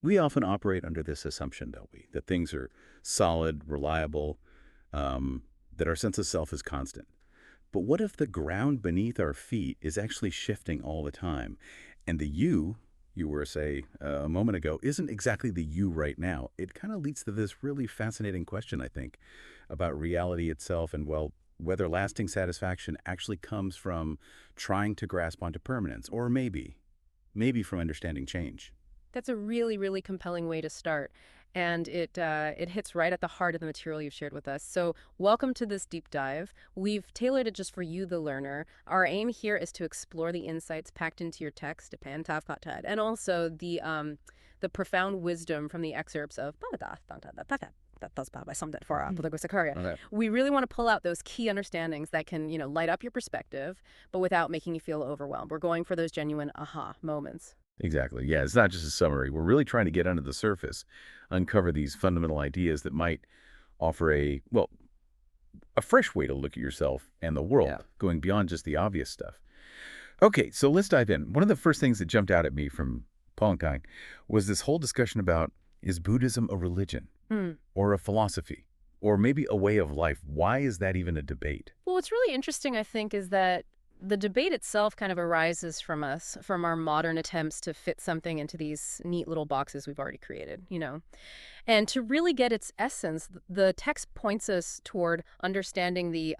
We often operate under this assumption, don't we, that things are solid, reliable, that our sense of self is constant. But what if the ground beneath our feet is actually shifting all the time? And the you were, say, a moment ago, isn't exactly the you right now. It kind of leads to this really fascinating question, I think, about reality itself and, well, whether lasting satisfaction actually comes from trying to grasp onto permanence, or maybe from understanding change. That's a really, really compelling way to start. And it hits right at the heart of the material you've shared with us. So welcome to this deep dive. We've tailored it just for you, the learner. Our aim here is to explore the insights packed into your text, and also the profound wisdom from the excerpts of Okay. We really want to pull out those key understandings that can, light up your perspective, but without making you feel overwhelmed. We're going for those genuine aha moments. Exactly. Yeah, it's not just a summary. We're really trying to get under the surface, uncover these fundamental ideas that might offer a fresh way to look at yourself and the Yeah. world, going beyond just the obvious stuff. Okay, so let's dive in. One of the first things that jumped out at me from Palankai was this whole discussion about, is Buddhism a religion Hmm. or a philosophy or maybe a way of life? Why is that even a debate? Well, what's really interesting, I think, is that the debate itself kind of arises from us, from our modern attempts to fit something into these neat little boxes we've already created. And to really get its essence, the text points us toward understanding the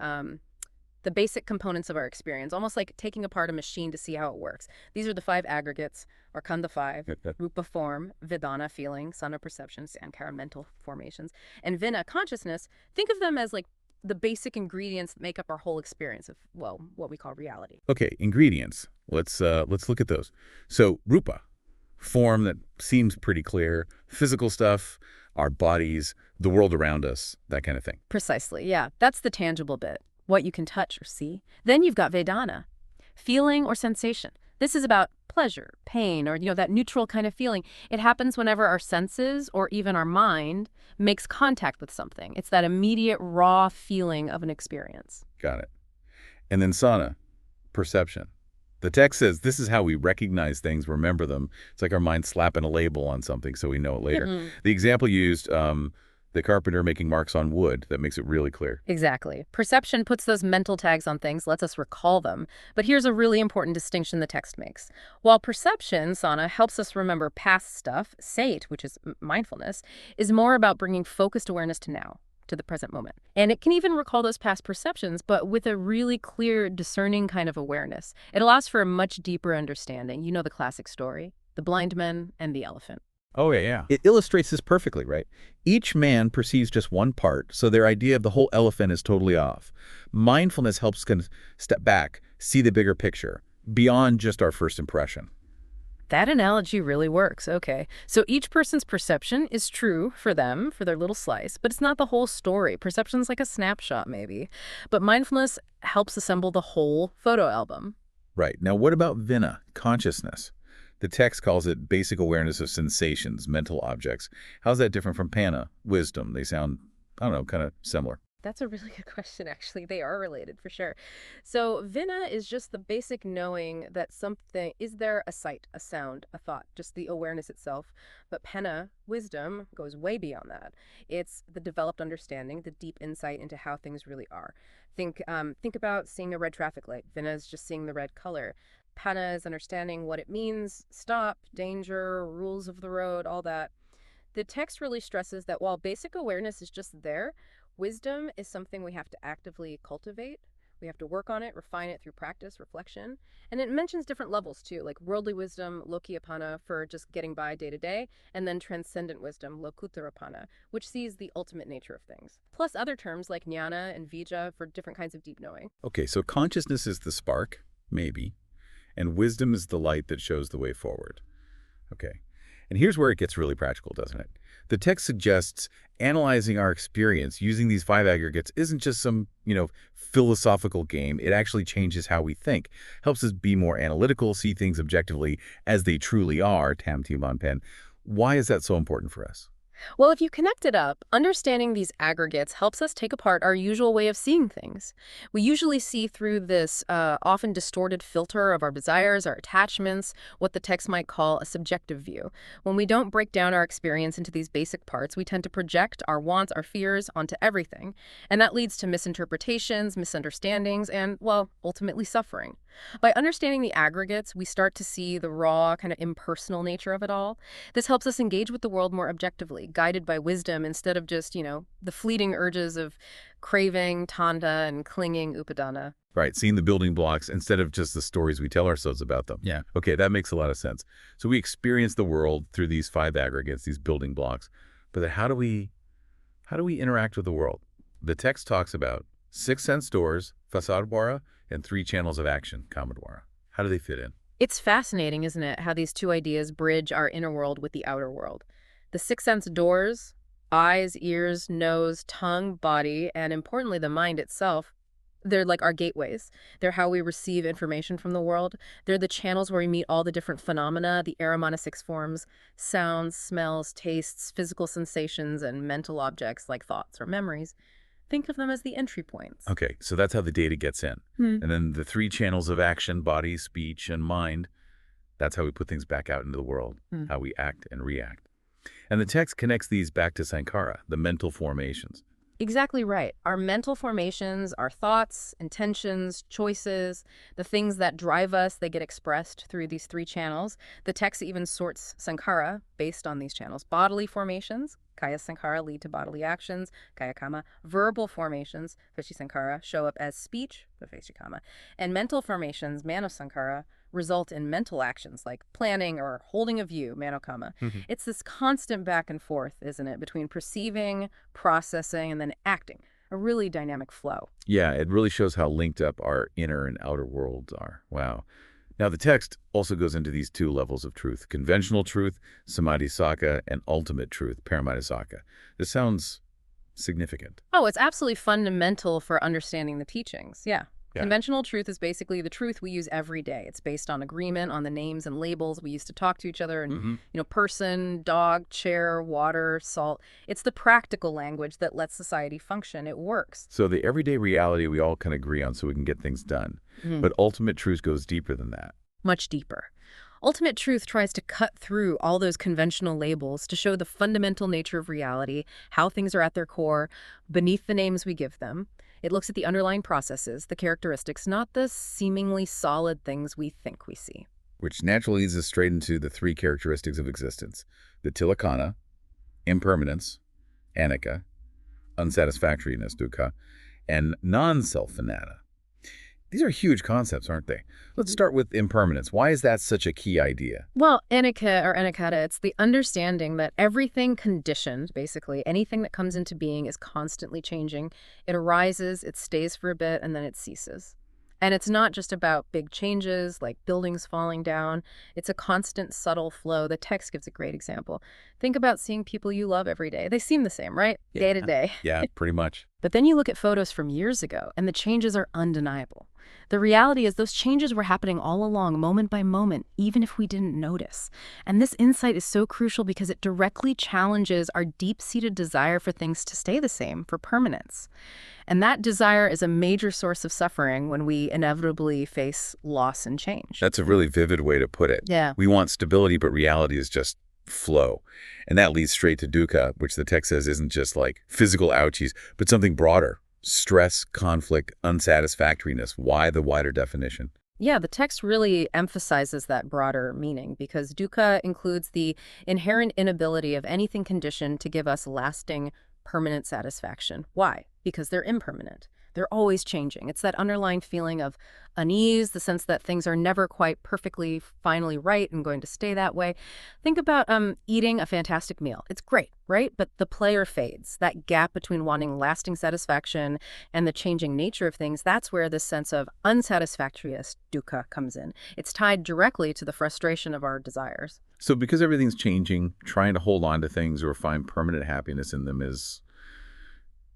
basic components of our experience, almost like taking apart a machine to see how it works. These are the five aggregates, or Khandha five: Rūpa form, Vedanā feeling, Saññā perception, Saṅkhāra mental formations, and Viññāṇa consciousness. Think of them as like the basic ingredients that make up our whole experience of, well, what we call reality. Okay, ingredients. Let's look at those. So, Rupa, form that seems pretty clear, physical stuff, our bodies, the world around us, that kind of thing. Precisely, yeah. That's the tangible bit, what you can touch or see. Then you've got Vedana, feeling or sensation. This is about pleasure, pain, or that neutral kind of feeling. It happens whenever our senses or even our mind makes contact with something. It's that immediate raw feeling of an experience. Got it. And then sana, perception. The text says this is how we recognize things, remember them. It's like our mind slapping a label on something so we know it later. Mm. The example used, the carpenter making marks on wood, that makes it really clear. Exactly. Perception puts those mental tags on things, lets us recall them. But here's a really important distinction the text makes. While perception, Sana, helps us remember past stuff, sate, which is mindfulness, is more about bringing focused awareness to now, to the present moment. And it can even recall those past perceptions, but with a really clear, discerning kind of awareness. It allows for a much deeper understanding. You know the classic story, the blind man and the elephant. Oh, yeah, yeah. It illustrates this perfectly, right? Each man perceives just one part, so their idea of the whole elephant is totally off. Mindfulness helps kind of step back, see the bigger picture, beyond just our first impression. That analogy really works. Okay. So each person's perception is true for them, for their little slice, but it's not the whole story. Perception's like a snapshot, maybe. But mindfulness helps assemble the whole photo album. Right. Now, what about Viññāṇa, consciousness? The text calls it basic awareness of sensations, mental objects. How's that different from Panna, wisdom? They sound, I don't know, kind of similar. That's a really good question, actually. They are related for sure. So, vina is just the basic knowing that something is there, a sight, a sound, a thought, just the awareness itself. But penna, wisdom, goes way beyond that. It's the developed understanding, the deep insight into how things really are. Think about seeing a red traffic light. Vina is just seeing the red color. Panna is understanding what it means, stop, danger, rules of the road, all that. The text really stresses that while basic awareness is just there, wisdom is something we have to actively cultivate. We have to work on it, refine it through practice, reflection. And it mentions different levels too, like worldly wisdom, lokiapana, for just getting by day to day, and then transcendent wisdom, lokutarapana, which sees the ultimate nature of things. Plus other terms like jnana and vijja for different kinds of deep knowing. Okay, so consciousness is the spark, maybe, and wisdom is the light that shows the way forward. Okay. And here's where it gets really practical, doesn't it? The text suggests analyzing our experience using these five aggregates isn't just some, philosophical game. It actually changes how we think, helps us be more analytical, see things objectively as they truly are, tam pen. Why is that so important for us? Well, if you connect it up, understanding these aggregates helps us take apart our usual way of seeing things. We usually see through this often distorted filter of our desires, our attachments, what the text might call a subjective view. When we don't break down our experience into these basic parts, we tend to project our wants, our fears onto everything. And that leads to misinterpretations, misunderstandings, and, well, ultimately suffering. By understanding the aggregates, we start to see the raw, kind of impersonal nature of it all. This helps us engage with the world more objectively, guided by wisdom instead of just, the fleeting urges of craving, Khandha, and clinging, Upadana. Right, seeing the building blocks instead of just the stories we tell ourselves about them. Yeah. Okay, that makes a lot of sense. So we experience the world through these five aggregates, these building blocks. But then how do we interact with the world? The text talks about six sense doors, fasadwara, and three channels of action, kamadwara. How do they fit in? It's fascinating, isn't it, how these two ideas bridge our inner world with the outer world. The six sense doors, eyes, ears, nose, tongue, body, and importantly, the mind itself, they're like our gateways. They're how we receive information from the world. They're the channels where we meet all the different phenomena, the Aramana six forms, sounds, smells, tastes, physical sensations, and mental objects like thoughts or memories. Think of them as the entry points. Okay, so that's how the data gets in. And then the three channels of action, body, speech, and mind, that's how we put things back out into the world, how we act and react. And the text connects these back to Saṅkhāra, the mental formations. Exactly right. Our mental formations, our thoughts, intentions, choices, the things that drive us, they get expressed through these three channels. The text even sorts Saṅkhāra based on these channels. Bodily formations, Kaya Saṅkhāra, lead to bodily actions, Kaya Kama. Verbal formations, Vichī Saṅkhāra, show up as speech, Vichī Kama. And mental formations, Mano Saṅkhāra, result in mental actions like planning or holding a view, Manokama. It's this constant back and forth, isn't it, between perceiving, processing, and then acting. A really dynamic flow. Yeah, it really shows how linked up our inner and outer worlds are. Wow. Now, the text also goes into these two levels of truth, conventional truth, samadhisaka, and ultimate truth, paramatthisaka. This sounds significant. Oh, it's absolutely fundamental for understanding the teachings. Yeah. Yeah. Conventional truth is basically the truth we use every day. It's based on agreement on the names and labels we use to talk to each other and, person, dog, chair, water, salt. It's the practical language that lets society function. It works. So the everyday reality we all can agree on so we can get things done. But ultimate truth goes deeper than that. Much deeper. Ultimate truth tries to cut through all those conventional labels to show the fundamental nature of reality, how things are at their core, beneath the names we give them. It looks at the underlying processes, the characteristics, not the seemingly solid things we think we see. Which naturally leads us straight into the three characteristics of existence. The tilakkhana, impermanence, anicca, unsatisfactoriness, dukkha, and non-self-anatta. These are huge concepts, aren't they? Let's start with impermanence. Why is that such a key idea? Well, anicca or aniccata, it's the understanding that everything conditioned, basically, anything that comes into being is constantly changing. It arises, it stays for a bit, and then it ceases. And it's not just about big changes like buildings falling down. It's a constant, subtle flow. The text gives a great example. Think about seeing people you love every day. They seem the same, right? Yeah. Day to day. Yeah, pretty much. But then you look at photos from years ago, and the changes are undeniable. The reality is those changes were happening all along, moment by moment, even if we didn't notice. And this insight is so crucial because it directly challenges our deep-seated desire for things to stay the same, for permanence. And that desire is a major source of suffering when we inevitably face loss and change. That's a really vivid way to put it. Yeah. We want stability, but reality is just flow. And that leads straight to dukkha, which the text says isn't just like physical ouchies, but something broader. Stress, conflict, unsatisfactoriness. Why the wider definition? Yeah, the text really emphasizes that broader meaning because dukkha includes the inherent inability of anything conditioned to give us lasting, permanent satisfaction. Why? Because they're impermanent. They're always changing. It's that underlying feeling of unease, the sense that things are never quite perfectly, finally right and going to stay that way. Think about eating a fantastic meal. It's great, right? But the pleasure fades. That gap between wanting lasting satisfaction and the changing nature of things, that's where this sense of unsatisfactoriness, dukkha, comes in. It's tied directly to the frustration of our desires. So because everything's changing, trying to hold on to things or find permanent happiness in them is,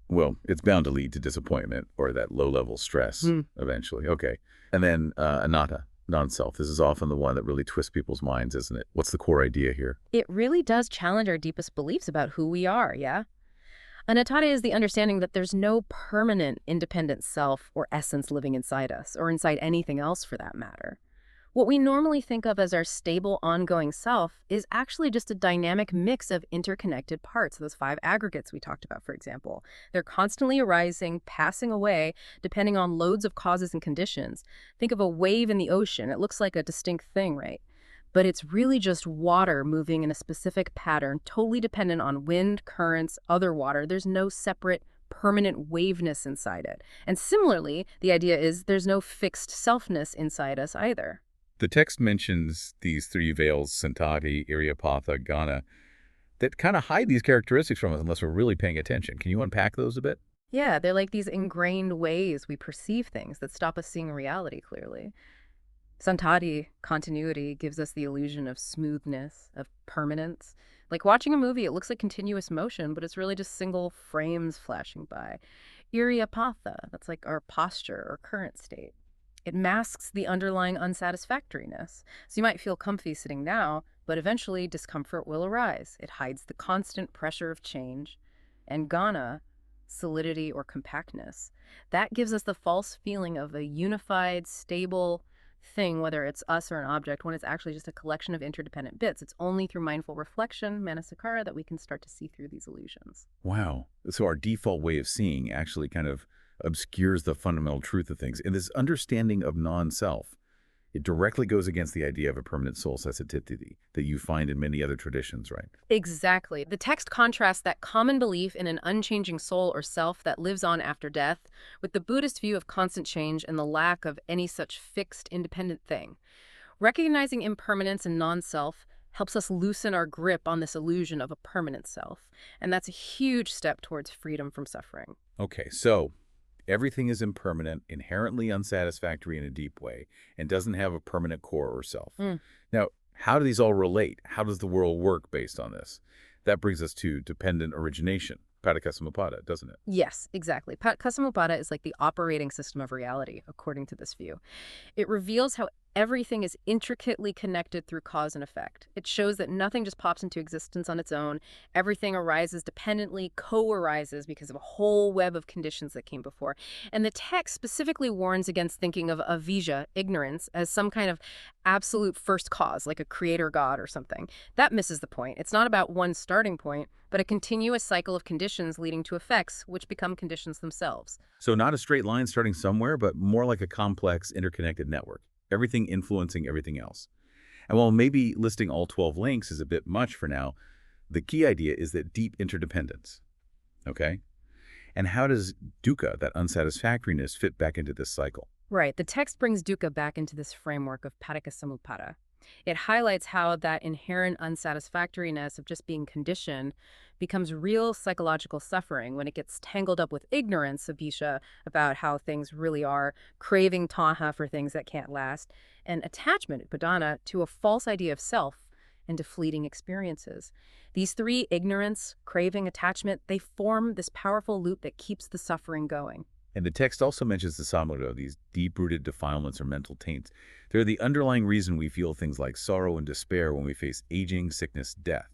well, it's bound to lead to disappointment or that low-level stress eventually. Okay. And then anatta, Non-self. This is often the one that really twists people's minds, isn't it? What's the core idea here? It really does challenge our deepest beliefs about who we are, yeah? Anattara is the understanding that there's no permanent independent self or essence living inside us, or inside anything else for that matter. What we normally think of as our stable, ongoing self is actually just a dynamic mix of interconnected parts, those five aggregates we talked about, for example. They're constantly arising, passing away, depending on loads of causes and conditions. Think of a wave in the ocean. It looks like a distinct thing, right? But it's really just water moving in a specific pattern, totally dependent on wind, currents, other water. There's no separate permanent waveness inside it. And similarly, the idea is there's no fixed selfness inside us either. The text mentions these three veils, Saññā, Iryapatha, Ghana, that kind of hide these characteristics from us unless we're really paying attention. Can you unpack those a bit? Yeah, they're like these ingrained ways we perceive things that stop us seeing reality clearly. Saṅkhāra, continuity, gives us the illusion of smoothness, of permanence. Like watching a movie, it looks like continuous motion, but it's really just single frames flashing by. Iryapatha, that's like our posture or current state. It masks the underlying unsatisfactoriness. So you might feel comfy sitting now, but eventually discomfort will arise. It hides the constant pressure of change. And Ghana, solidity or compactness, that gives us the false feeling of a unified, stable thing, whether it's us or an object, when it's actually just a collection of interdependent bits. It's only through mindful reflection, Saṅkhāra, that we can start to see through these illusions. Wow. So our default way of seeing actually kind of obscures the fundamental truth of things. And this understanding of non-self, it directly goes against the idea of a permanent soul sensitivity that you find in many other traditions, right? Exactly. The text contrasts that common belief in an unchanging soul or self that lives on after death with the Buddhist view of constant change and the lack of any such fixed, independent thing. Recognizing impermanence and non-self helps us loosen our grip on this illusion of a permanent self. And that's a huge step towards freedom from suffering. Okay, so everything is impermanent, inherently unsatisfactory in a deep way, and doesn't have a permanent core or self. Now, how do these all relate? How does the world work based on this? That brings us to dependent origination, paticca doesn't it? Yes, exactly. Paticca is like the operating system of reality, according to this view. It reveals how everything is intricately connected through cause and effect. It shows that nothing just pops into existence on its own. Everything arises dependently, co-arises because of a whole web of conditions that came before. And the text specifically warns against thinking of avijja, ignorance, as some kind of absolute first cause, like a creator god or something. That misses the point. It's not about one starting point, but a continuous cycle of conditions leading to effects, which become conditions themselves. So not a straight line starting somewhere, but more like a complex, interconnected network, everything influencing everything else. And while maybe listing all 12 links is a bit much for now, the key idea is that deep interdependence, okay? And how does dukkha, that unsatisfactoriness, fit back into this cycle? Right. The text brings dukkha back into this framework of paticca. It highlights how that inherent unsatisfactoriness of just being conditioned becomes real psychological suffering when it gets tangled up with ignorance, avijja, about how things really are, craving taha for things that can't last, and attachment, Vedanā, to a false idea of self and to fleeting experiences. These three, ignorance, craving, attachment, they form this powerful loop that keeps the suffering going. And the text also mentions the samudra, these deep-rooted defilements or mental taints. They're the underlying reason we feel things like sorrow and despair when we face aging, sickness, death.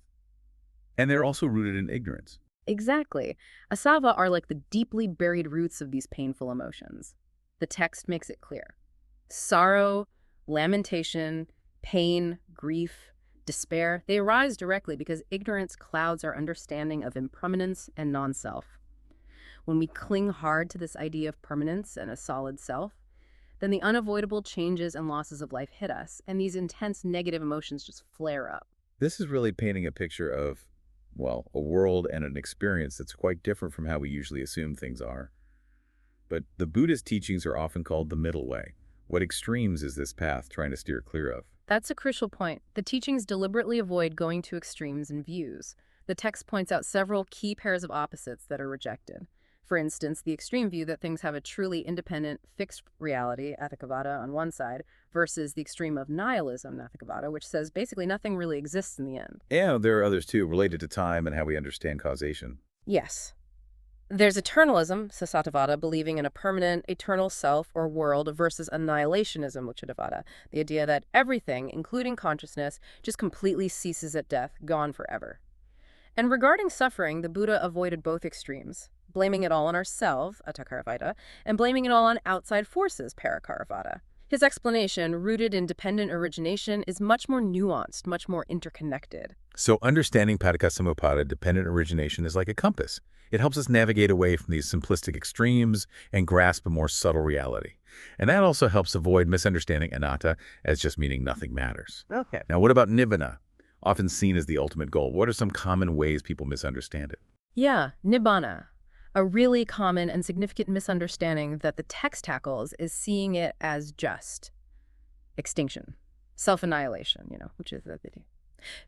And they're also rooted in ignorance. Exactly. Asava are like the deeply buried roots of these painful emotions. The text makes it clear. Sorrow, lamentation, pain, grief, despair, they arise directly because ignorance clouds our understanding of impermanence and non-self. When we cling hard to this idea of permanence and a solid self, then the unavoidable changes and losses of life hit us, and these intense negative emotions just flare up. This is really painting a picture of, well, a world and an experience that's quite different from how we usually assume things are. But the Buddhist teachings are often called the middle way. What extremes is this path trying to steer clear of? That's a crucial point. The teachings deliberately avoid going to extremes in views. The text points out several key pairs of opposites that are rejected. For instance, the extreme view that things have a truly independent, fixed reality, Atthakavada, on one side, versus the extreme of nihilism, Nathakavada, which says basically nothing really exists in the end. Yeah, there are others too, related to time and how we understand causation. Yes. There's eternalism, Sasattavada, believing in a permanent, eternal self or world, versus annihilationism, Uchitavada, the idea that everything, including consciousness, just completely ceases at death, gone forever. And regarding suffering, the Buddha avoided both extremes, blaming it all on ourselves, Attakaravada, and blaming it all on outside forces, Parakaravada. His explanation, rooted in dependent origination, is much more nuanced, much more interconnected. So understanding Paticca dependent origination, is like a compass. It helps us navigate away from these simplistic extremes and grasp a more subtle reality. And that also helps avoid misunderstanding anatta as just meaning nothing matters. Okay. Now, what about nibbana? Often seen as the ultimate goal. What are some common ways people misunderstand it? Yeah, nibbana. A really common and significant misunderstanding that the text tackles is seeing it as just extinction, self-annihilation, which is the idea.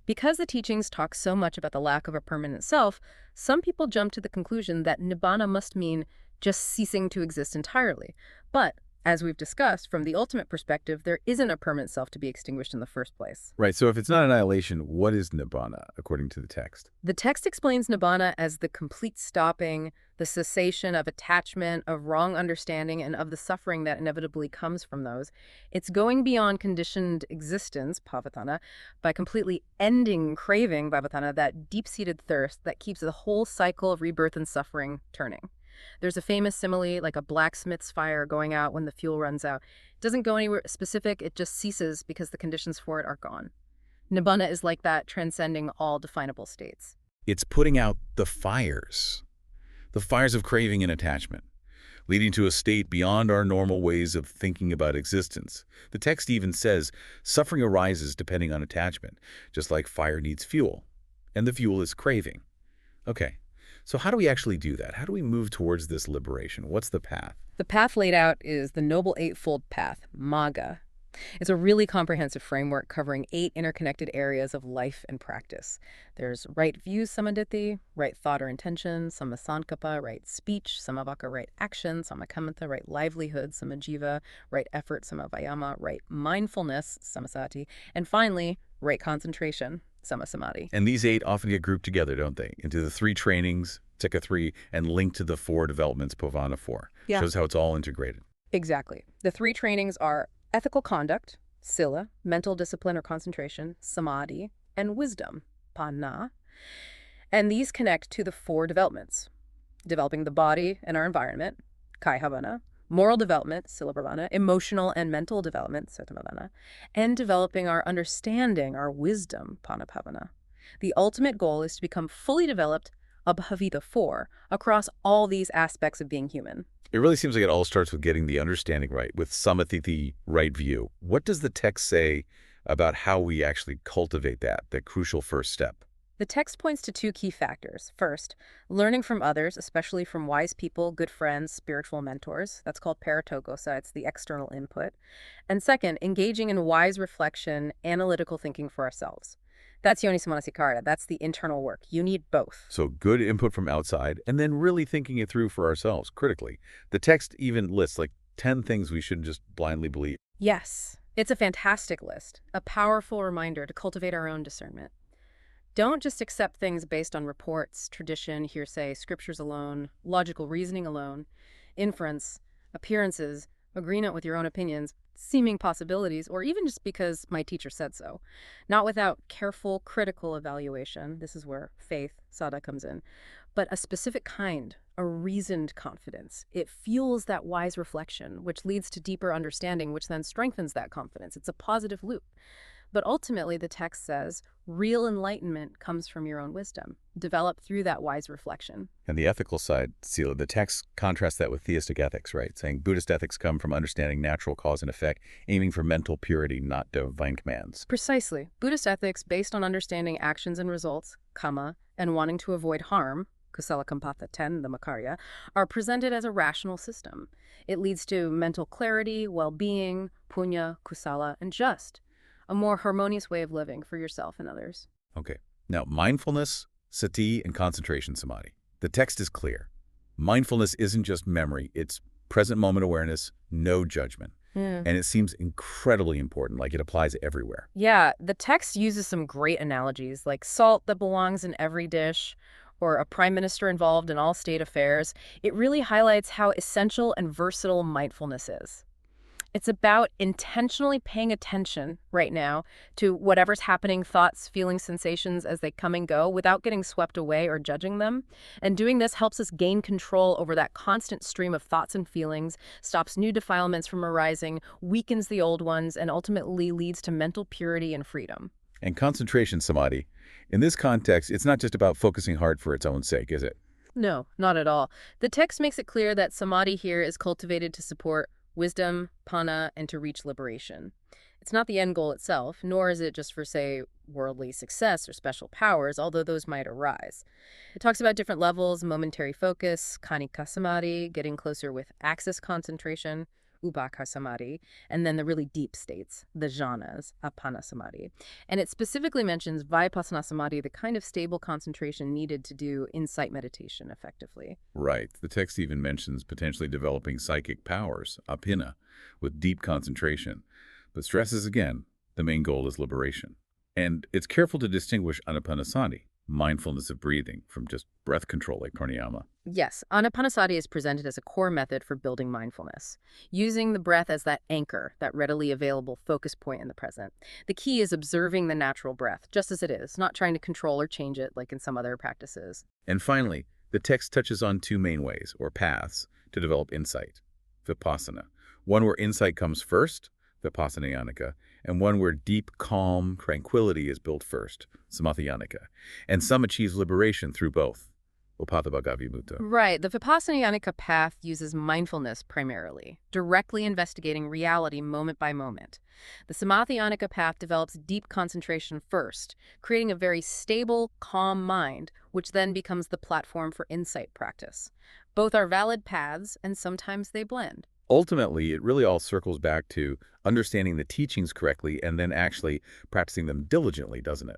Because the teachings talk so much about the lack of a permanent self, some people jump to the conclusion that nibbana must mean just ceasing to exist entirely. But, as we've discussed, from the ultimate perspective, there isn't a permanent self to be extinguished in the first place. Right, so if it's not annihilation, what is nibbana, according to the text? The text explains nibbana as the complete stopping, the cessation of attachment, of wrong understanding, and of the suffering that inevitably comes from those. It's going beyond conditioned existence, pavatana, by completely ending craving, vavatana, that deep-seated thirst that keeps the whole cycle of rebirth and suffering turning. There's a famous simile, like a blacksmith's fire going out when the fuel runs out. It doesn't go anywhere specific, it just ceases because the conditions for it are gone. Nibbana is like that, transcending all definable states. It's putting out the fires of craving and attachment, leading to a state beyond our normal ways of thinking about existence. The text even says suffering arises depending on attachment, just like fire needs fuel, and the fuel is craving. Okay, so how do we actually do that? How do we move towards this liberation? What's the path? The path laid out is the Noble Eightfold Path, Magga. It's a really comprehensive framework covering 8 interconnected areas of life and practice. There's right views, samaditi, right thought or intention, samasankappa, right speech, samavaka, right action, samakamanta, right livelihood, samajiva, right effort, samavayama, right mindfulness, samasati, and finally, right concentration, samasamadhi. And these 8 often get grouped together, don't they, into the 3 trainings, Tika 3, and linked to the 4 developments, Pavana 4. Yeah. Shows how it's all integrated. Exactly. The 3 trainings are ethical conduct, sila, mental discipline or concentration, samadhi, and wisdom, panna. And these connect to the 4 developments: developing the body and our environment, kaihavana, moral development, silapravana, emotional and mental development, satamavana, and developing our understanding, our wisdom, panapavana. The ultimate goal is to become fully developed abhavita 4 across all these aspects of being human. It really seems like it all starts with getting the understanding right, with samatiti, right view. What does the text say about how we actually cultivate that, the crucial first step? The text points to 2 key factors. First, learning from others, especially from wise people, good friends, spiritual mentors. That's called paratogosa. It's the external input. And second, engaging in wise reflection, analytical thinking for ourselves. That's Yonisamanasikara. That's the internal work. You need both. So good input from outside, and then really thinking it through for ourselves, critically. The text even lists like 10 things we shouldn't just blindly believe. Yes, it's a fantastic list, a powerful reminder to cultivate our own discernment. Don't just accept things based on reports, tradition, hearsay, scriptures alone, logical reasoning alone, inference, appearances, agreement with your own opinions, seeming possibilities, or even just because my teacher said so. Not without careful, critical evaluation. This is where faith, sada, comes in. But a specific kind, a reasoned confidence. It fuels that wise reflection, which leads to deeper understanding, which then strengthens that confidence. It's a positive loop. But ultimately, the text says, real enlightenment comes from your own wisdom, developed through that wise reflection. And the ethical side, Sila, the text contrasts that with theistic ethics, right? Saying Buddhist ethics come from understanding natural cause and effect, aiming for mental purity, not divine commands. Precisely. Buddhist ethics, based on understanding actions and results, karma, and wanting to avoid harm, kusala kampatha 10, the makarya, are presented as a rational system. It leads to mental clarity, well-being, punya, kusala, and just a more harmonious way of living for yourself and others. Okay. Now, mindfulness, sati, and concentration samadhi. The text is clear. Mindfulness isn't just memory. It's present moment awareness, no judgment. And it seems incredibly important, like it applies everywhere. Yeah, the text uses some great analogies, like salt that belongs in every dish, or a prime minister involved in all state affairs, it really highlights how essential and versatile mindfulness is. It's about intentionally paying attention right now to whatever's happening, thoughts, feelings, sensations as they come and go without getting swept away or judging them. And doing this helps us gain control over that constant stream of thoughts and feelings, stops new defilements from arising, weakens the old ones, and ultimately leads to mental purity and freedom. And concentration samadhi. In this context, it's not just about focusing hard for its own sake, is it? No, not at all. The text makes it clear that samadhi here is cultivated to support wisdom, panna, and to reach liberation. It's not the end goal itself, nor is it just for, say, worldly success or special powers, although those might arise. It talks about different levels: momentary focus, khanika samadhi, getting closer with axis concentration, ubhaka samadhi, and then the really deep states, the jhanas, apana samadhi. And it specifically mentions vipassana samadhi, the kind of stable concentration needed to do insight meditation effectively. Right. The text even mentions potentially developing psychic powers, apina, with deep concentration, but stresses again, the main goal is liberation. And it's careful to distinguish anapanasati, mindfulness of breathing, from just breath control like pranayama. Yes, anapanasati is presented as a core method for building mindfulness, using the breath as that anchor, that readily available focus point in the present. The key is observing the natural breath, just as it is, not trying to control or change it like in some other practices. And finally, the text touches on two main ways, or paths, to develop insight. Vipassana, one where insight comes first, vipassanayanika, and one where deep, calm, tranquility is built first, samathayanika. And some achieve liberation through both. Upathabhagavimutta. Right. The Vipassana path uses mindfulness primarily, directly investigating reality moment by moment. The Samathayanika path develops deep concentration first, creating a very stable, calm mind, which then becomes the platform for insight practice. Both are valid paths, and sometimes they blend. Ultimately, it really all circles back to understanding the teachings correctly and then actually practicing them diligently, doesn't it?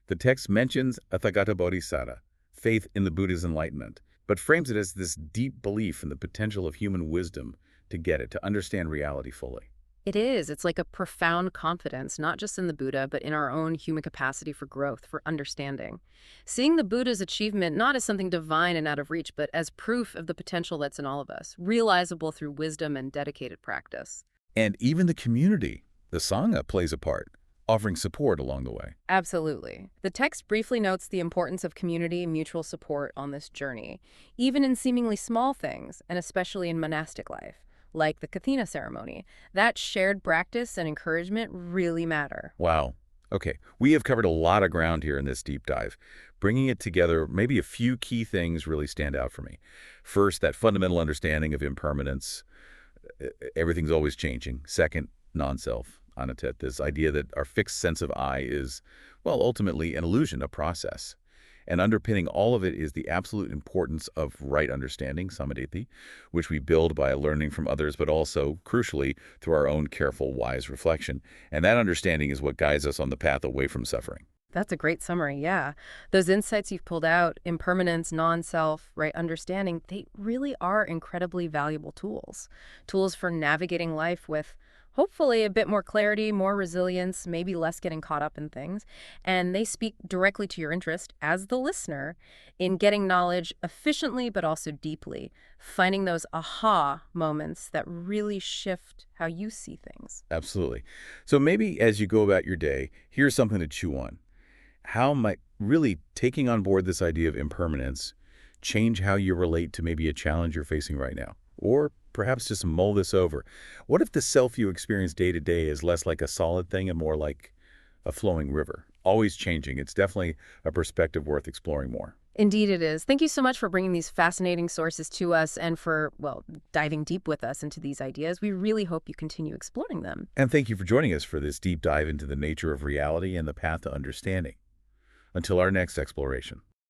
The text mentions Athagata Bodhisattva, faith in the Buddha's enlightenment, but frames it as this deep belief in the potential of human wisdom to get it, to understand reality fully. It is. It's like a profound confidence, not just in the Buddha, but in our own human capacity for growth, for understanding. Seeing the Buddha's achievement not as something divine and out of reach, but as proof of the potential that's in all of us, realizable through wisdom and dedicated practice. And even the community, the Saññā, plays a part, offering support along the way. Absolutely. The text briefly notes the importance of community and mutual support on this journey, even in seemingly small things, and especially in monastic life, like the Kathina ceremony. That shared practice and encouragement really matter. Wow. Okay, we have covered a lot of ground here in this deep dive. Bringing it together, maybe a few key things really stand out for me. First, that fundamental understanding of impermanence. Everything's always changing. Second, non-self, anatta, this idea that our fixed sense of I is, well, ultimately an illusion, a process. And underpinning all of it is the absolute importance of right understanding, samadhi, which we build by learning from others, but also, crucially, through our own careful, wise reflection. And that understanding is what guides us on the path away from suffering. That's a great summary, yeah. Those insights you've pulled out, impermanence, non-self, right understanding, they really are incredibly valuable tools. Tools for navigating life with hopefully a bit more clarity, more resilience, maybe less getting caught up in things. And they speak directly to your interest as the listener in getting knowledge efficiently but also deeply, finding those aha moments that really shift how you see things. Absolutely. So maybe as you go about your day, here's something to chew on. How might really taking on board this idea of impermanence change how you relate to maybe a challenge you're facing right now? Or perhaps just mull this over. What if the self you experience day to day is less like a solid thing and more like a flowing river, always changing? It's definitely a perspective worth exploring more. Indeed it is. Thank you so much for bringing these fascinating sources to us and for, well, diving deep with us into these ideas. We really hope you continue exploring them. And thank you for joining us for this deep dive into the nature of reality and the path to understanding. Until our next exploration.